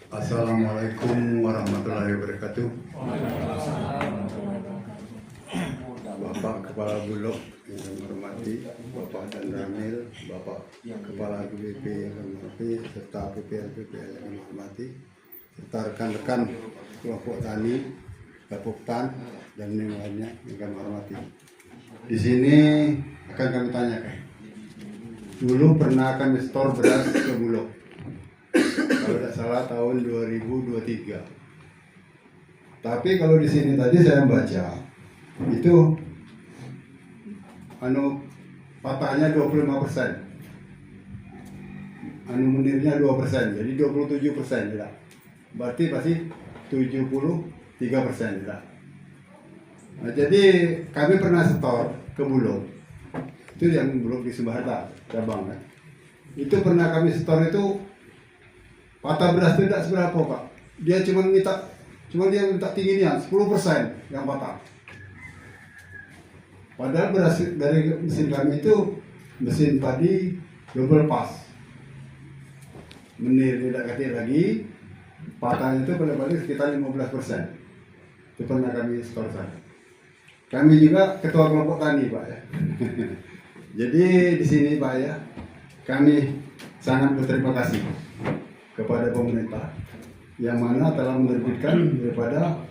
Assalamualaikum warahmatullahi wabarakatuh. Bapak Kepala Bulog yang kami hormati, Bapak Dan Ramil, Bapak Kepala GBP yang kami hormati, serta PPL-PPL yang kami hormati, serta rekan-rekan kelompok tani, Bapoktan, dan yang lainnya yang kami hormati. Di sini akan kami tanyakan. Dulu pernah kami stor beras ke Bulog. Kalau tidak salah tahun 2023. Tapi kalau di sini tadi saya baca itu patahnya 25%. Menirnya 2%, jadi 27% tidak. Berarti pasti 73% tidak. Nah, jadi kami pernah setor ke Bulog. Itu yang Bulog di Sembahata cabang kan. Itu pernah kami setor itu patah beras itu tidak seberapa Pak. Dia cuma dia minta tingginya 10% yang patah. Padahal beras dari mesin kami itu mesin padi double pass. Menir tidak kecil lagi, patahnya itu paling sekitar 15%. Itu pernah kami setor sana. Kami juga ketua kelompok tani Pak ya. Jadi di sini Pak ya, kami sangat berterima kasih kepada pemerintah yang mana telah menerbitkan daripada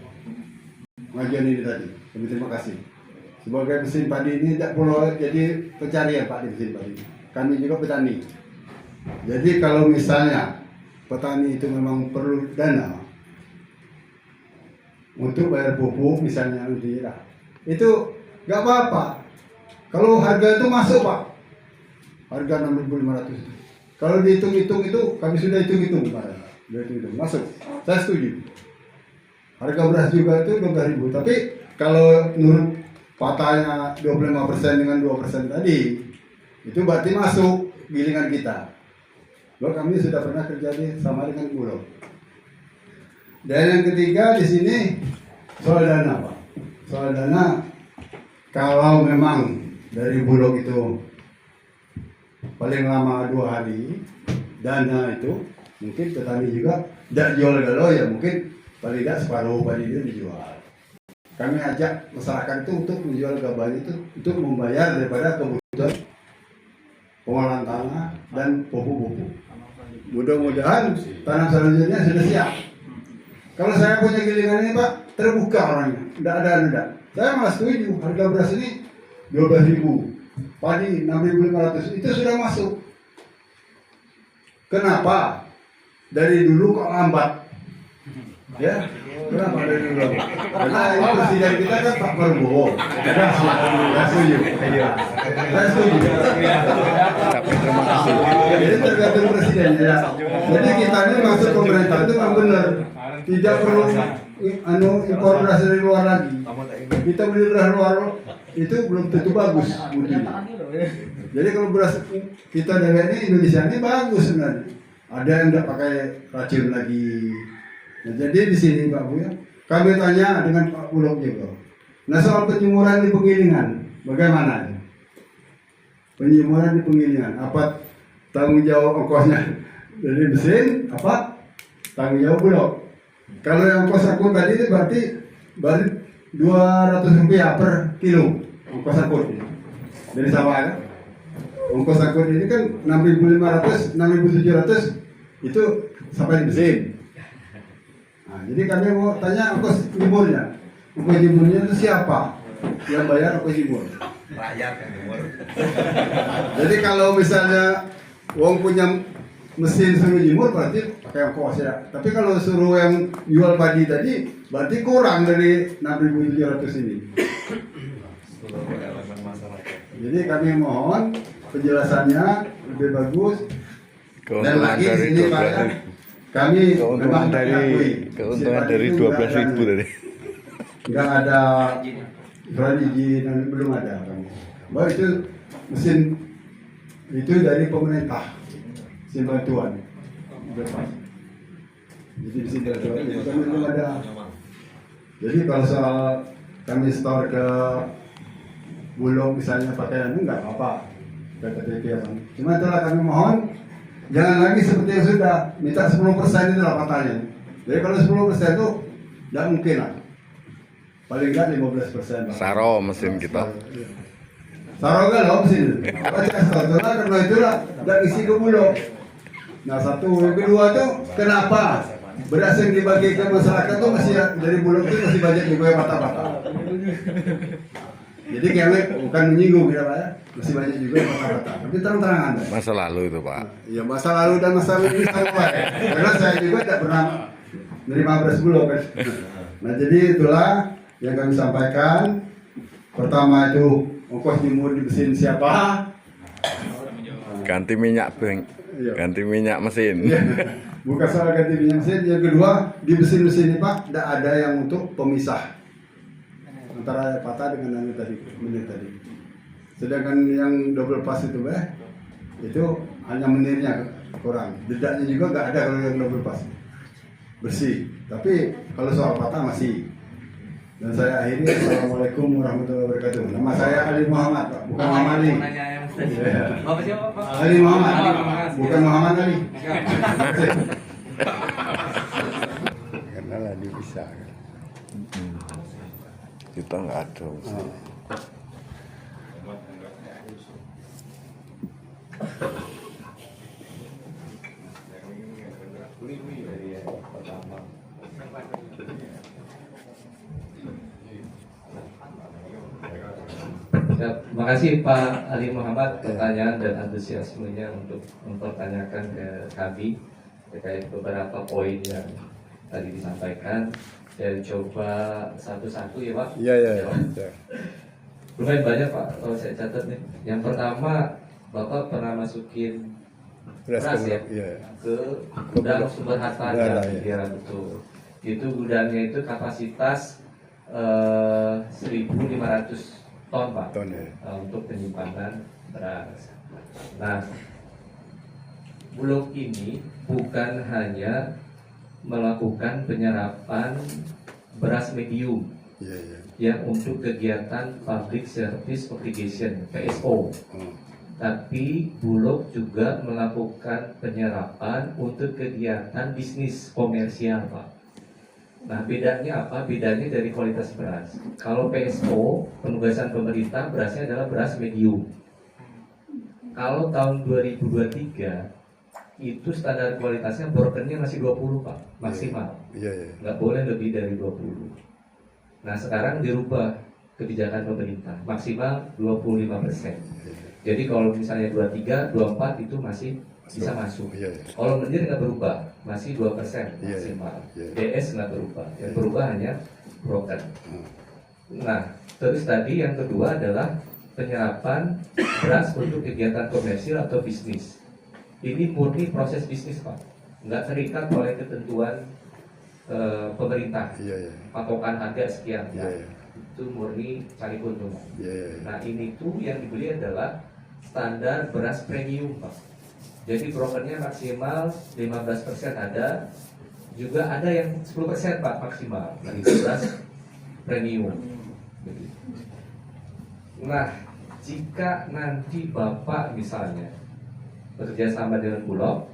pengajuan ini tadi. Kami terima kasih. Sebagai mesin padi ini tidak perlu jadi pencarian Pak di mesin padi. Kami juga petani. Jadi kalau misalnya petani itu memang perlu dana untuk bayar pupuk misalnya nanti lah, itu nggak apa-apa. Kalau harga itu masuk Pak, harga 6.500 itu. Kalau dihitung-hitung itu, kami sudah hitung-hitung kemarin. Sudah hitung-hitung, masuk. Saya setuju. Harga beras juga itu 12.000. Tapi kalau menurut patahnya 25% dengan 2% tadi, itu berarti masuk gilingan kita. Loh, kami sudah pernah kerja sama dengan Bulog. Dan yang ketiga di sini soal dana Pak. Soal dana, kalau memang dari Bulog itu paling lama 2 hari, dana itu mungkin petani juga tidak jual galau ya, mungkin paling tidak separuh padi itu dijual. Kami ajak masyarakat itu untuk menjual gabah itu untuk membayar daripada kebutuhan pengolahan tanah dan pupuk-pupuk. Mudah-mudahan tanam selanjutnya sudah siap. Kalau saya punya gilingan ini Pak, terbuka orangnya, tidak ada. Saya malah setuju harga beras ini 12.000. Padi 6.500 itu sudah masuk. Kenapa? Dari dulu kok lambat? Ya, kenapa dari dulu? Karena ini presiden kita kan Pak Prabowo. Saya setuju. Saya setuju. Terima kasih. Jadi tergantung presiden ya. Jadi kita ini masuk pemerintah itu memang benar. Tidak perlu impor beras dari luar lagi. Kita beli beras luar itu belum tentu bagus mudinya. Jadi kalau beras kita dari ini Indonesia ini bagus sebenarnya. Ada yang tidak pakai racun lagi. Nah, jadi di sini Pak Bu ya, kami tanya dengan Pak Bulog juga. Nah soal penjemuran di penggilingan, bagaimana? Penjemuran di penggilingan, apa tanggung jawab ongkosnya dari mesin? Apa tanggung jawab Bulog? Kalau yang ongkos aku tadi itu berarti 200 rupiah per kilo ongkos angkut dari sawah kan. Ongkos angkut ini kan 6.500, 6.700 itu sampai di mesin. Nah, jadi kami mau tanya ongkos jemurnya. Ongkos jemurnya itu siapa yang bayar ongkos jemur? Rakyat yang jemur. Jadi kalau misalnya uang punya mesin suruh jemur berarti pakai ongkos ya. Tapi kalau suruh yang jual padi tadi berarti kurang dari 6.700 ini. Jadi kami mohon penjelasannya lebih bagus. Dan lagi di sini Pak, kami memang keuntungan dari 12.000 dari. Enggak ada surat izin, belum ada. Bahwa itu mesin itu dari pemerintah, mesin bantuan. Jadi di sini kami belum ada. Jadi kalau soal kami store ke Bulog misalnya pakaian itu nggak apa-apa, KTP apa. Cuma itulah kami mohon Jangan lagi seperti yang sudah minta 10% itu lah patahnya. Jadi kalau 10% itu tidak mungkin lah. Paling nggak 15%. Saro mesin kita. Saro kan loh mesin. Karena itulah tidak isi ke Bulog. Nah satu, yang kedua tuh kenapa beras yang dibagi ke masyarakat tuh masih dari Bulog itu masih banyak juga yang patah-patah. Jadi kayaknya bukan menyinggung ya Pak ya, masih banyak juga yang patah-patah. Tapi terang-terangan. Masa lalu itu Pak. Ya masa lalu dan masa ini sama Pak. Karena saya juga tidak pernah menerima beras Bulog kan. Nah jadi itulah yang kami sampaikan. Pertama itu ongkos jemur di mesin siapa? Ganti minyak bank. Iya. Ganti minyak mesin. Iya. Bukan soal ganti minyak mesin. Yang kedua di mesin-mesin ini Pak tidak ada yang untuk pemisah antara patah dengan yang tadi menir tadi. Sedangkan yang double pass itu itu hanya menirnya kurang. Dedaknya juga nggak ada kalau yang double pass bersih. Tapi kalau soal patah masih. Dan saya akhiri assalamualaikum warahmatullahi wabarakatuh. Nama saya Ali Muhammad Pak, bukan Muhammad Ali. Bapak siapa Pak? Ali Muhammad, Ali Muhammad. bukan Muhammad Ali. Karena lah dia bisa. Kita nggak ada mesin. Ya, terima kasih Pak Ali Muhammad pertanyaan dan antusiasmenya untuk mempertanyakan ke kami terkait beberapa poin yang tadi disampaikan. Saya coba satu-satu ya Pak. Iya. Lumayan banyak Pak, kalau saya catat nih. Yang pertama, Bapak pernah masukin beras ya ke gudang sumber hartanya, ya betul. Itu gudangnya itu kapasitas 1.500 ton Pak, untuk penyimpanan beras. Nah, Bulog ini bukan hanya melakukan penyerapan beras medium yang untuk kegiatan public service obligation (PSO), tapi Bulog juga melakukan penyerapan untuk kegiatan bisnis komersial Pak. Nah, bedanya apa? Bedanya dari kualitas beras. Kalau PSO, penugasan pemerintah, berasnya adalah beras medium. Kalau tahun 2023, itu standar kualitasnya brokennya masih 20 Pak, maksimal. Nggak boleh lebih dari 20. Nah, sekarang dirubah kebijakan pemerintah, maksimal 25%. Jadi kalau misalnya 23, 24 itu masih bisa masuk. Kalau menjadi nggak berubah, masih 2% maksimal. DS nggak berubah, yang berubah hanya broker. Nah, terus tadi yang kedua adalah penyerapan beras untuk kegiatan komersil atau bisnis. Ini murni proses bisnis Pak, nggak terikat oleh ketentuan pemerintah. Patokan harga sekian, itu murni cari keuntungan. Nah, ini tuh yang dibeli adalah standar beras premium Pak. Jadi brokernya maksimal 15% ada, juga ada yang 10% Pak maksimal dari beras premium. Nah, jika nanti Bapak misalnya bekerja sama dengan Bulog,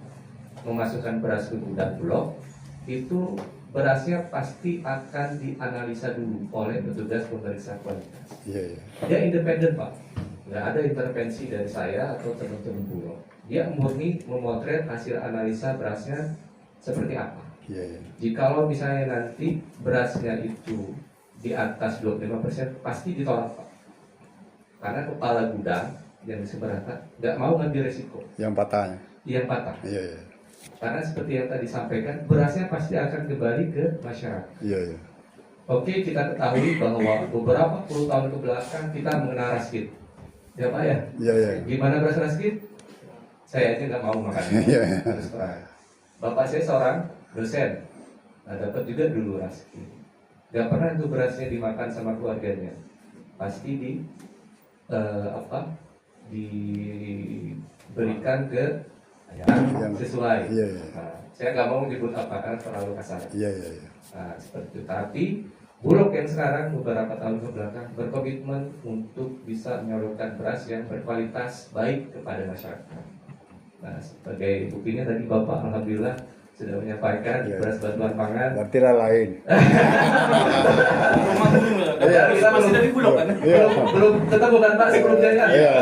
memasukkan beras ke gudang Bulog, itu berasnya pasti akan dianalisa dulu oleh petugas pemeriksa kualitas. Dia independen Pak, nggak ada intervensi dari saya atau teman-teman Bulog. Dia murni memotret hasil analisa berasnya seperti apa. Jikalau misalnya nanti berasnya itu di atas 25%, pasti ditolak Pak. Karena kepala gudang yang seberata nggak mau ngambil resiko. Yang patahnya. Yang patah. Karena seperti yang tadi disampaikan, berasnya pasti akan kembali ke masyarakat. Oke, kita ketahui bahwa beberapa puluh tahun ke belakang kita mengenal raskit. Ya Pak ya? Gimana beras raskit? Saya aja nggak mau makan. Terus terang. Bapak saya seorang dosen. Nah, dapat juga dulu raskit. Gak pernah itu berasnya dimakan sama keluarganya. Pasti diberikan ke yang sesuai. Nah, saya nggak mau menyebut apa karena terlalu kasar. Nah, seperti itu. Tapi Bulog yang sekarang beberapa tahun ke belakang berkomitmen untuk bisa menyalurkan beras yang berkualitas baik kepada masyarakat. Nah, sebagai buktinya tadi Bapak alhamdulillah sudah menyampaikan Iya. beras bantuan pangan. Berarti lah lain. Rumah gunung ya. Iya, Kita masih dari Bulog kan. belum ketemu kan Pak sebelumnya kan? Iya.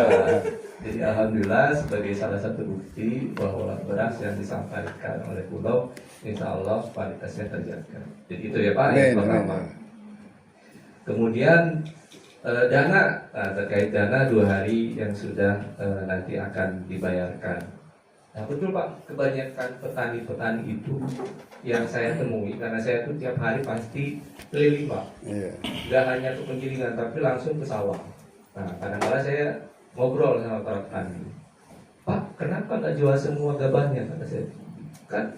Jadi alhamdulillah sebagai salah satu bukti bahwa beras yang disampaikan oleh Bulog insya Allah kualitasnya terjaga. Jadi itu ya Pak yang Amin, pertama. amin. Kemudian dana, terkait dana 2 hari yang sudah nanti akan dibayarkan. Nah betul Pak, kebanyakan petani-petani itu yang saya temui, karena saya tuh tiap hari pasti keliling Pak. Iya. Nggak hanya ke penggilingan, tapi langsung ke sawah. Nah kadang-kadang saya ngobrol sama para petani. Pak, kenapa nggak jual semua gabahnya? Kata saya, kan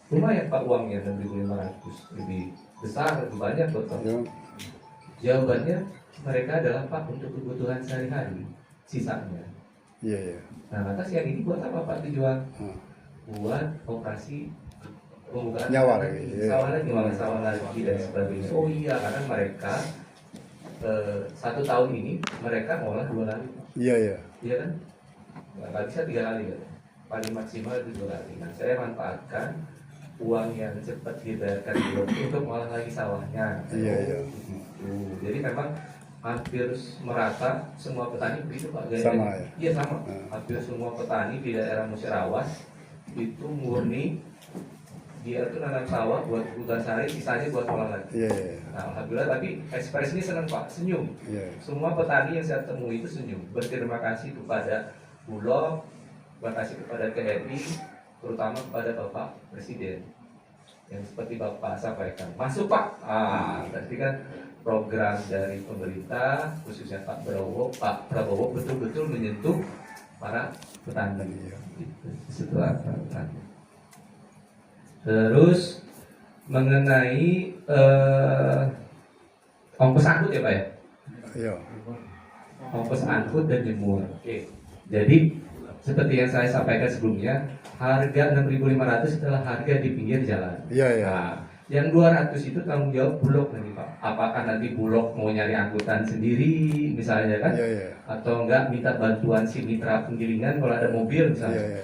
lumayan Pak uangnya 6.500, lebih besar, lebih banyak buat Pak. Iya. Jawabannya mereka adalah Pak untuk kebutuhan sehari-hari, sisanya. Iya. Nah lantas yang ini buat apa Pak dijual? Hmm. Buat operasi pembukaan Nyawa lagi, iya. sawah lagi dan sebagainya. Oh iya, karena mereka 1 tahun ini mereka ngolah 2 kali, Iya. iya kan? Nggak bisa 3 kali kan? Paling maksimal itu 2 kali. Nah saya manfaatkan uang yang cepat dibayarkan dulu untuk ngolah lagi sawahnya. Iya. Jadi memang hampir merata semua petani begitu Pak gayanya. Sama ya? Iya sama. Hmm. Hampir semua petani di daerah Musirawas itu murni dia tuh nanam sawah buat kebutuhan sehari, sisanya buat olah lagi. Iya. Nah, alhamdulillah tapi ekspresinya senang Pak, senyum. Iya. Semua petani yang saya temui itu senyum. Berterima kasih kepada Bulog, terima kasih kepada TNI, terutama kepada Bapak Presiden. Yang seperti Bapak sampaikan, masuk Pak. Berarti kan program dari pemerintah khususnya Pak Prabowo betul-betul menyentuh para petani. Itu petani. Terus mengenai ongkos angkut ya Pak ya, Iya. ongkos angkut dan jemur. Oke. Jadi seperti yang saya sampaikan sebelumnya, harga 6.500 adalah harga di pinggir jalan. Iya. Nah, yang 200 itu tanggung jawab Bulog nanti Pak. Apakah nanti Bulog mau nyari angkutan sendiri misalnya kan? Iya. Atau enggak minta bantuan si mitra penggilingan kalau ada mobil misalnya. Iya.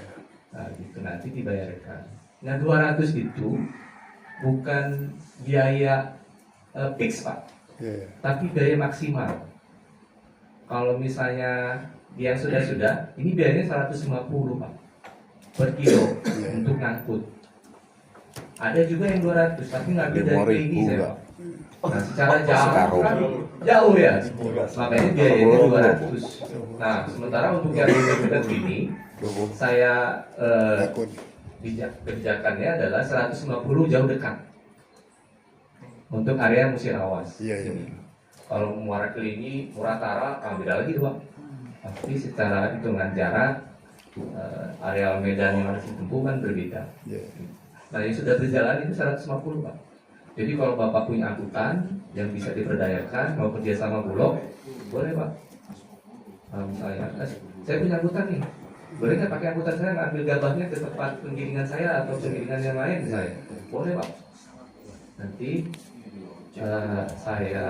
Nah, gitu nanti dibayarkan. Nah, 200 itu bukan biaya fix Pak, Iya. tapi biaya maksimal. Kalau misalnya yang sudah-sudah, ini biayanya 150 Pak per kilo untuk ngangkut. Ada juga yang 200, tapi ngambil dari 5.000 ini saya Pak. Pak. Nah, secara jauh Sekarang. kan jauh ya, makanya biayanya 200. Nah, sementara untuk yang dekat ini, saya Takut. kebijakannya adalah 150 jauh dekat untuk area Musirawas. Iya. Kalau Muara Kelingi, Murah Tara, beda lagi tuh Pak. Tapi secara hitungan jarak, areal medan yang harus ditempuh kan berbeda. Iya. Nah yang sudah berjalan itu 150 Pak. Jadi kalau Bapak punya angkutan yang bisa diperdayakan, mau kerja sama Bulog, boleh Pak. Misalnya, saya punya angkutan nih, boleh nggak pakai angkutan saya ngambil gabahnya ke tempat penggilingan saya atau penggilingan yang lain misalnya? Boleh Pak. Nanti saya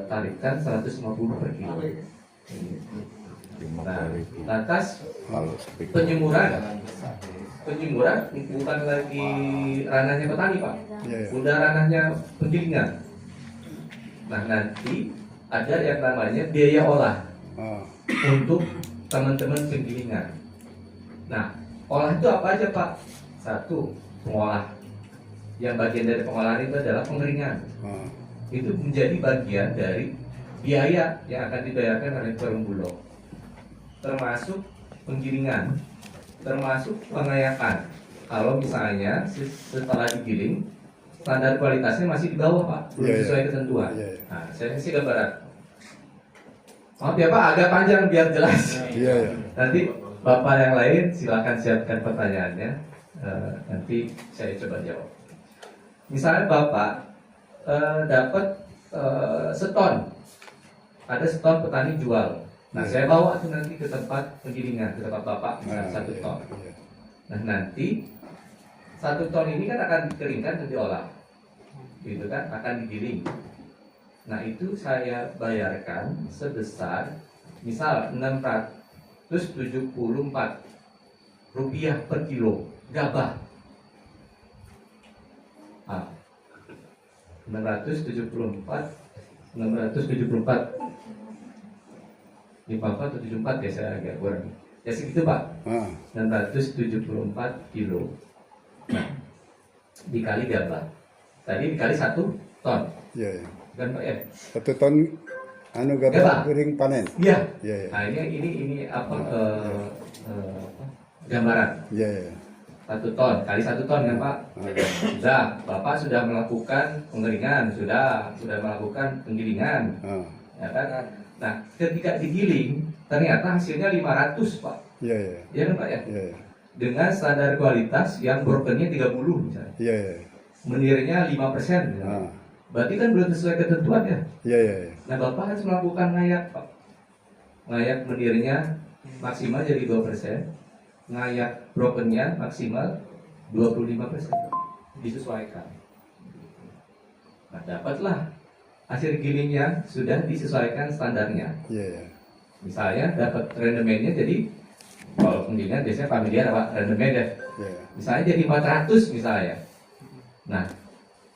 tarikkan 150 per kilo. Nah, lantas penyumuran bukan lagi ranahnya petani Pak, Iya. udah ranahnya penggilingan. Nah nanti ada yang namanya biaya olah untuk teman-teman penggilingan. Nah olah itu apa aja Pak? Satu, pengolah. Yang bagian dari pengolahan itu adalah pengeringan. Itu menjadi bagian dari biaya yang akan dibayarkan oleh Perum Bulog, termasuk penggilingan, termasuk pengayakan. Kalau misalnya setelah digiling standar kualitasnya masih di bawah Pak, belum Iya, sesuai iya. ketentuan. Iya, iya. Nah, saya kasih gambaran. Maaf ya Pak, agak panjang biar jelas. Iya. Nanti Bapak yang lain silakan siapkan pertanyaannya. Nanti saya coba jawab. Misalnya Bapak dapat seton, ada seton petani jual. Nah, saya bawa tuh nanti ke tempat penggilingan, ke tempat Bapak, misalnya 1 ton. Nah, nanti 1 ton ini kan akan dikeringkan dan diolah, gitu kan, akan digiling. Nah, itu saya bayarkan sebesar misal 674 rupiah per kilo gabah. 674 ini Bapak atau 74 ya, saya agak kurang ya, segitu Pak. 674 kilo. Nah, dikali gabah tadi dikali 1 ton. Iya, iya. Kan Pak ya? 1 ton Gabah. gabah kering panen. Iya. Iya, iya. Nah, ini apa gambaran. Iya, iya. 1 ton kali 1 ton kan Pak? Sudah, Bapak sudah melakukan pengeringan, sudah melakukan penggilingan, ya kan? Nah, ketika digiling ternyata hasilnya 500 Pak. Iya, iya. Iya kan Pak ya? Iya, iya. Dengan standar kualitas yang brokennya 30 misalnya, Iya, iya. menirnya 5% misalnya. Berarti kan belum sesuai ketentuan ya? Iya, iya. Nah, Bapak harus melakukan ngayak Pak. Ngayak menirnya maksimal jadi 2%, ngayak brokennya maksimal 25%, disesuaikan. Nah, dapatlah hasil gilingnya sudah disesuaikan standarnya. Iya, iya. Misalnya dapat rendemennya jadi, kalau penggilingan biasanya familiar Pak, rendemen ya. Iya. Misalnya jadi 400 misalnya. Nah,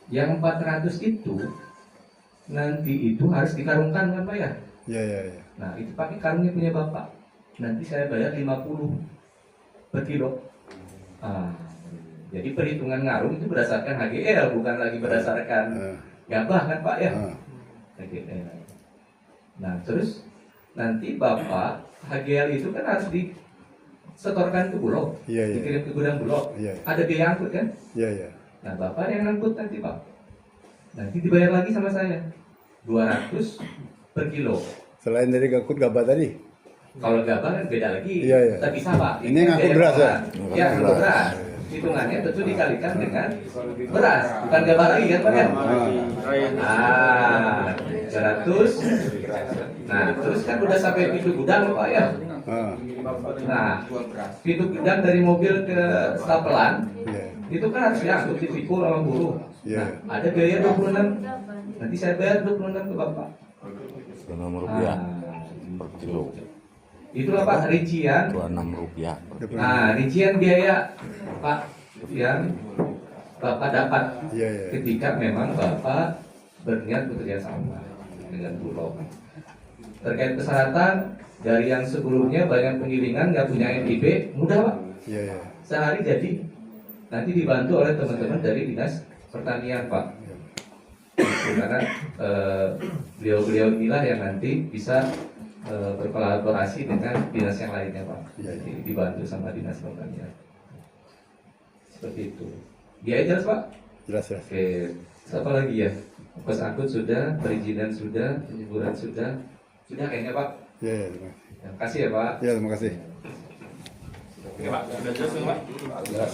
yang 400 itu nanti itu harus dikarungkan kan Pak ya? Iya, iya, iya. Nah, itu pakai karungnya punya Bapak. Nanti saya bayar 50 per kilo. Jadi perhitungan ngarung itu berdasarkan HGL, bukan lagi berdasarkan gabah kan Pak ya? HGL. Nah, terus nanti Bapak HGL itu kan harus disetorkan ke Bulog, Iya, iya. dikirim ke gudang Bulog. Iya. Ada biaya angkut kan? Iya, iya. Nah, Bapak yang angkut nanti Pak. Nanti dibayar lagi sama saya 200 per kilo. Selain dari ngangkut gabah tadi. Kalau gabah kan beda lagi. Iya, iya. Tak bisa Pak. Ini ngangkut beras ya? Ya, ngangkut beras. Hitungannya tentu dikalikan dengan beras, bukan gabah lagi kan Pak ya? 200. Nah, terus kan udah sampai pintu gudang Pak ya? Nah, pintu gudang dari mobil ke stapelan itu kan harus diangkut, dipikul sama buruh. Nah, ada biaya 26. Nanti saya bayar 26 ke Bapak. 26 rupiah per kilo. Itulah Pak rincian. 26 rupiah. Nah, rincian biaya Pak yang Bapak dapat ketika memang Bapak berniat bekerja sama dengan Bulog. Terkait persyaratan dari yang sebelumnya banyak penggilingan nggak punya NIP, mudah Pak. Iya, iya. Sehari jadi. Nanti dibantu oleh teman-teman dari Dinas Pertanian Pak. Karena beliau-beliau inilah yang nanti bisa berkolaborasi dengan dinas yang lainnya Pak. Jadi dibantu sama Dinas Pertanian. Seperti itu. Biaya jelas Pak? Jelas, jelas. Oke, apa lagi ya? Ongkos angkut sudah, perizinan sudah, penyuburan sudah kayaknya Pak. Iya, iya. Terima kasih. Terima kasih ya Pak. Iya, terima kasih. Oke Pak, sudah jelas Pak? Jelas.